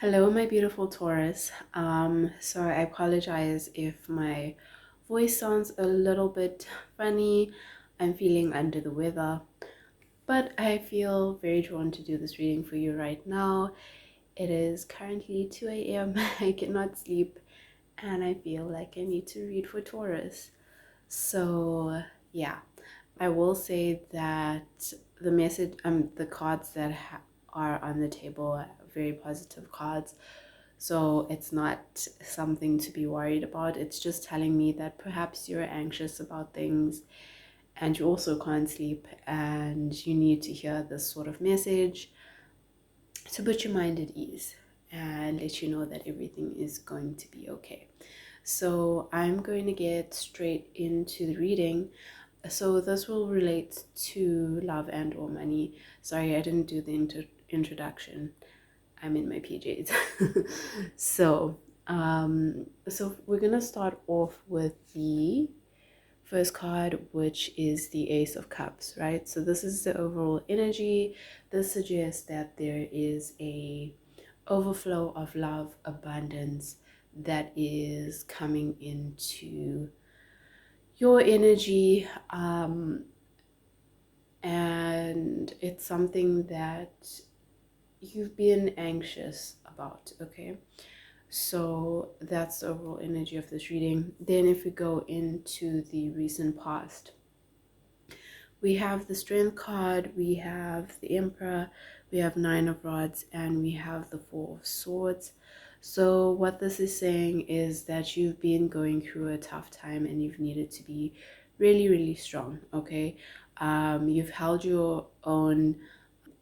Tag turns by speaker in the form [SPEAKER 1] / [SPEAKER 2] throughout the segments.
[SPEAKER 1] Hello, my beautiful Taurus. So I apologize if my voice sounds a little bit funny. I'm feeling under the weather, but I feel very drawn to do this reading for you right now. It is currently 2 a.m. I cannot sleep, and I feel like I need to read for Taurus. So, yeah, I will say that the cards that are on the table are very positive cards. So it's not something to be worried about. It's just telling me that perhaps you're anxious about things and you also can't sleep and you need to hear this sort of message to put your mind at ease and let you know that everything is going to be okay. So I'm going to get straight into the reading. So this will relate to love and or money. Sorry, I didn't do the introduction. I'm in my PJs. So we're gonna start off with the first card, which is the Ace of Cups, right? So this is the overall energy. This suggests that there is a overflow of love, abundance that is coming into your energy, and it's something that you've been anxious about, okay? So that's the overall energy of this reading. Then if we go into the recent past, we have the Strength card, we have the Emperor, we have Nine of Rods, and we have the Four of Swords. So what this is saying is that you've been going through a tough time and you've needed to be really, really strong, okay? You've held your own.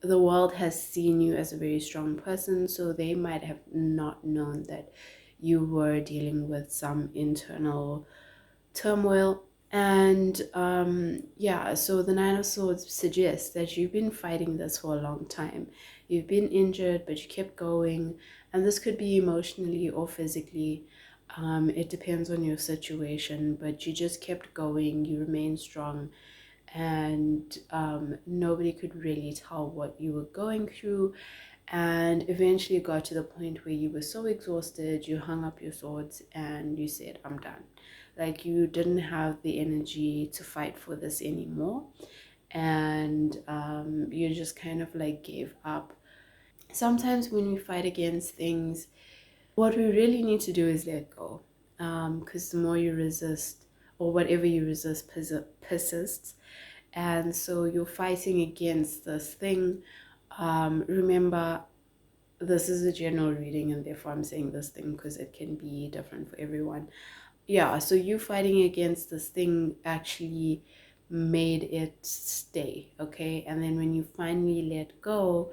[SPEAKER 1] The world has seen you as a very strong person, so they might have not known that you were dealing with some internal turmoil. And yeah, so the Nine of Swords suggests that you've been fighting this for a long time. You've been injured, but you kept going, and this could be emotionally or physically. It depends on your situation, but you just kept going, you remained strong, and nobody could really tell what you were going through. And eventually you got to the point where you were so exhausted, you hung up your swords and you said, I'm done. Like you didn't have the energy to fight for this anymore. And you just kind of like gave up. Sometimes when we fight against things, what we really need to do is let go. Because the more you resist, or whatever you resist persists. And so you're fighting against this thing. Remember, this is a general reading, and therefore I'm saying this thing because it can be different for everyone. Yeah, so you fighting against this thing actually made it stay, okay? And then when you finally let go,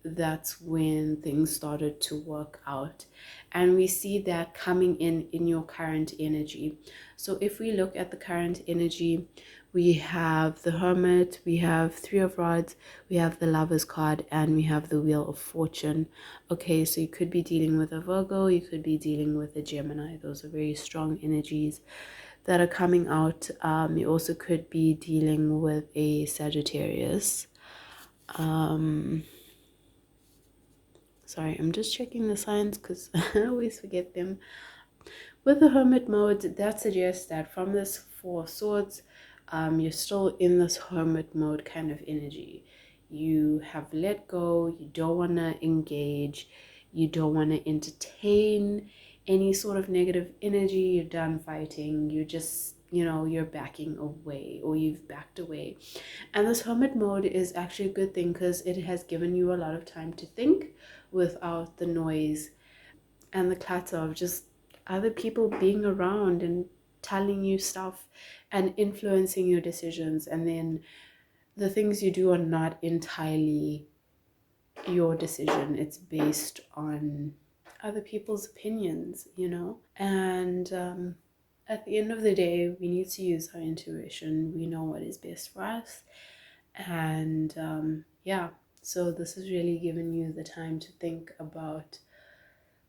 [SPEAKER 1] that's when things started to work out. And we see that coming in your current energy. So if we look at the current energy, we have the Hermit, we have Three of Rods, we have the Lover's card, and we have the Wheel of Fortune. Okay, so you could be dealing with a Virgo, you could be dealing with a Gemini. Those are very strong energies that are coming out. You also could be dealing with a Sagittarius. Sorry, I'm just checking the signs because I always forget them. With the Hermit mode, that suggests that from this Four of Swords, you're still in this Hermit mode kind of energy. You have let go, you don't want to engage, you don't want to entertain any sort of negative energy. You're done fighting, you just, you're backing away, or you've backed away. And this Hermit mode is actually a good thing because it has given you a lot of time to think without the noise and the clutter of just other people being around and telling you stuff and influencing your decisions. And then the things you do are not entirely your decision, it's based on other people's opinions. And at the end of the day, we need to use our intuition. We know what is best for us. And yeah, so this has really given you the time to think about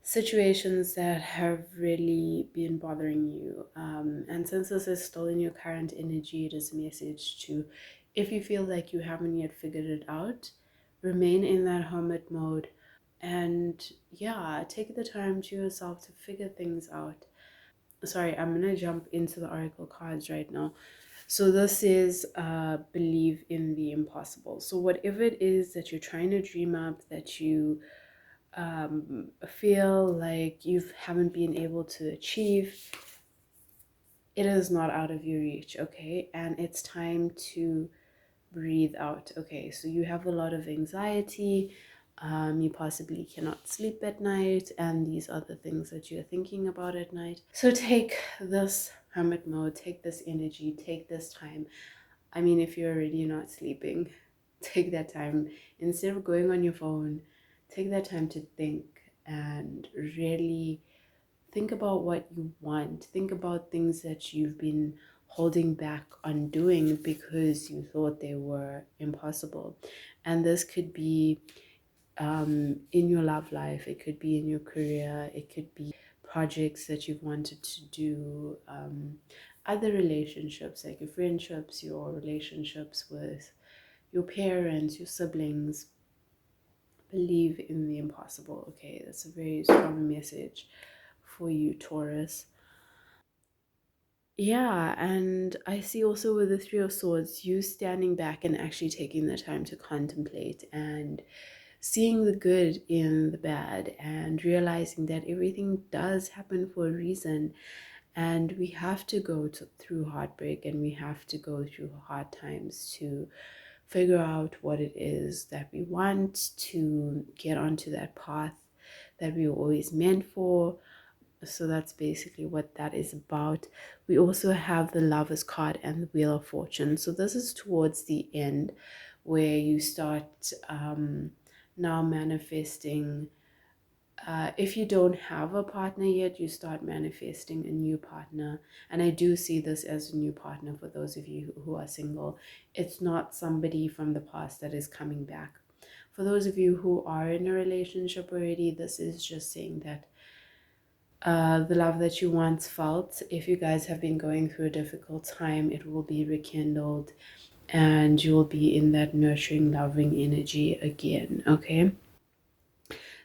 [SPEAKER 1] situations that have really been bothering you. And since this is still in your current energy, it is a message to, if you feel like you haven't yet figured it out, remain in that hermit mode. And yeah, take the time to yourself to figure things out. Sorry, I'm gonna jump into the oracle cards right now. So this is believe in the impossible. So whatever it is that you're trying to dream up, that you feel like you haven't been able to achieve, it is not out of your reach, okay? And it's time to breathe out. Okay, so you have a lot of anxiety, you possibly cannot sleep at night, and these are the things that you're thinking about at night. So take this hermit mode, take this energy, take this time. I mean, if you're already not sleeping, take that time. Instead of going on your phone, take that time to think and really think about what you want. Think about things that you've been holding back on doing because you thought they were impossible. And this could be in your love life, it could be in your career, it could be projects that you've wanted to do, other relationships like your friendships, your relationships with your parents, your siblings. Believe in the impossible. Okay, that's a very strong message for you, Taurus. Yeah, and I see also with the Three of Swords, you standing back and actually taking the time to contemplate and seeing the good in the bad and realizing that everything does happen for a reason. And we have to through heartbreak, and we have to go through hard times to figure out what it is that we want, to get onto that path that we were always meant for. So that's basically what that is about. We also have the Lovers card and the Wheel of Fortune. So this is towards the end where you start now manifesting. If you don't have a partner yet, you start manifesting a new partner. And I do see this as a new partner for those of you who are single. It's not somebody from the past that is coming back. For those of you who are in a relationship already, this is just saying that the love that you once felt, if you guys have been going through a difficult time, it will be rekindled and you will be in that nurturing, loving energy again, okay?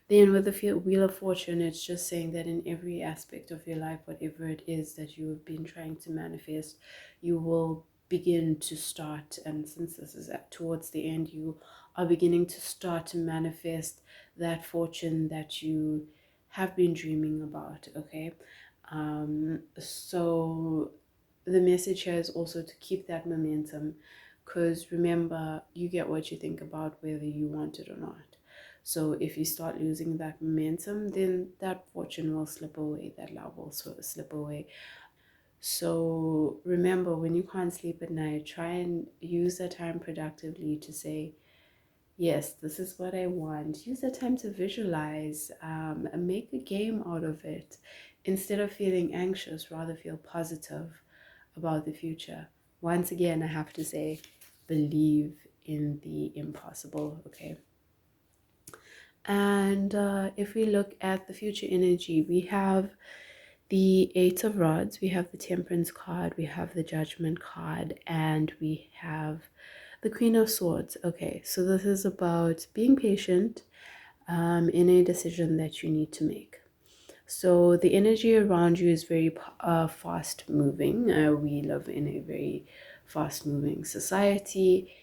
[SPEAKER 1] Then with the Wheel of Fortune, it's just saying that in every aspect of your life, whatever it is that you have been trying to manifest, you will begin to start. And since this is towards the end, you are beginning to start to manifest that fortune that you have been dreaming about, okay? So the message here is also to keep that momentum, because remember, you get what you think about, whether you want it or not. So if you start losing that momentum, then that fortune will slip away, that love will slip away. So remember, when you can't sleep at night, try and use that time productively to say, yes, this is what I want. Use that time to visualize, and make a game out of it. Instead of feeling anxious, rather feel positive about the future. Once again, I have to say, believe in the impossible, okay? And if we look at the future energy, we have the Eight of Rods, we have the Temperance card, we have the Judgment card, and we have the Queen of Swords. Okay, so this is about being patient in a decision that you need to make. So the energy around you is very fast moving. We live in a very fast moving society.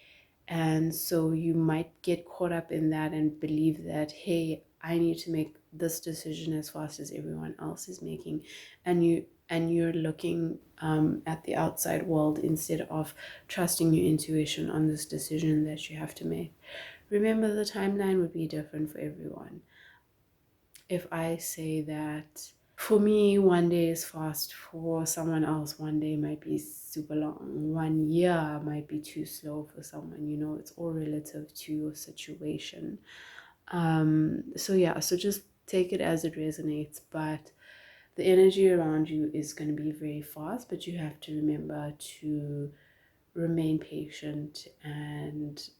[SPEAKER 1] And so you might get caught up in that and believe that, hey, I need to make this decision as fast as everyone else is making. And you're looking at the outside world instead of trusting your intuition on this decision that you have to make. Remember, the timeline would be different for everyone. If I say that for me, one day is fast, for someone else, one day might be super long. 1 year might be too slow for someone, it's all relative to your situation. So yeah, so just take it as it resonates, but the energy around you is going to be very fast, but you have to remember to remain patient and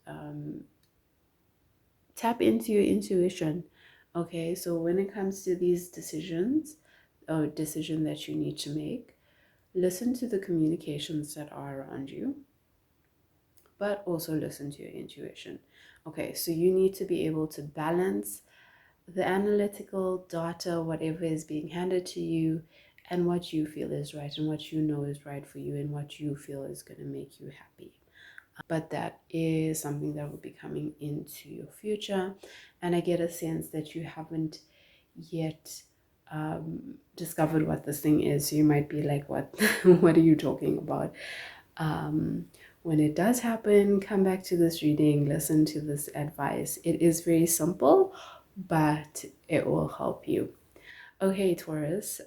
[SPEAKER 1] tap into your intuition. Okay, so when it comes to these decisions or decision that you need to make, listen to the communications that are around you, but also listen to your intuition. Okay, so you need to be able to balance the analytical data, whatever is being handed to you, and what you feel is right, and what you know is right for you, and what you feel is going to make you happy. But that is something that will be coming into your future. And I get a sense that you haven't yet discovered what this thing is. So you might be like, what what are you talking about? When it does happen, come back to this reading, listen to this advice. It is very simple, but it will help you. Okay, Taurus,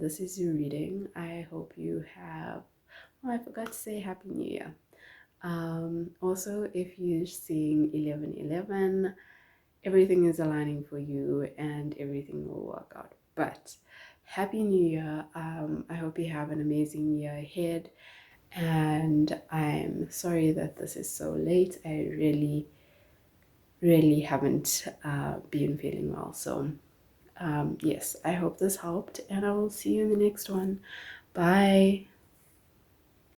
[SPEAKER 1] this is your reading. I hope you have, oh, I forgot to say Happy New Year. Also, if you're seeing 1111, everything is aligning for you and everything will work out. But Happy New Year. I hope you have an amazing year ahead. And I'm sorry that this is so late. I really haven't been feeling well. So, yes, I hope this helped, and I will see you in the next one. Bye.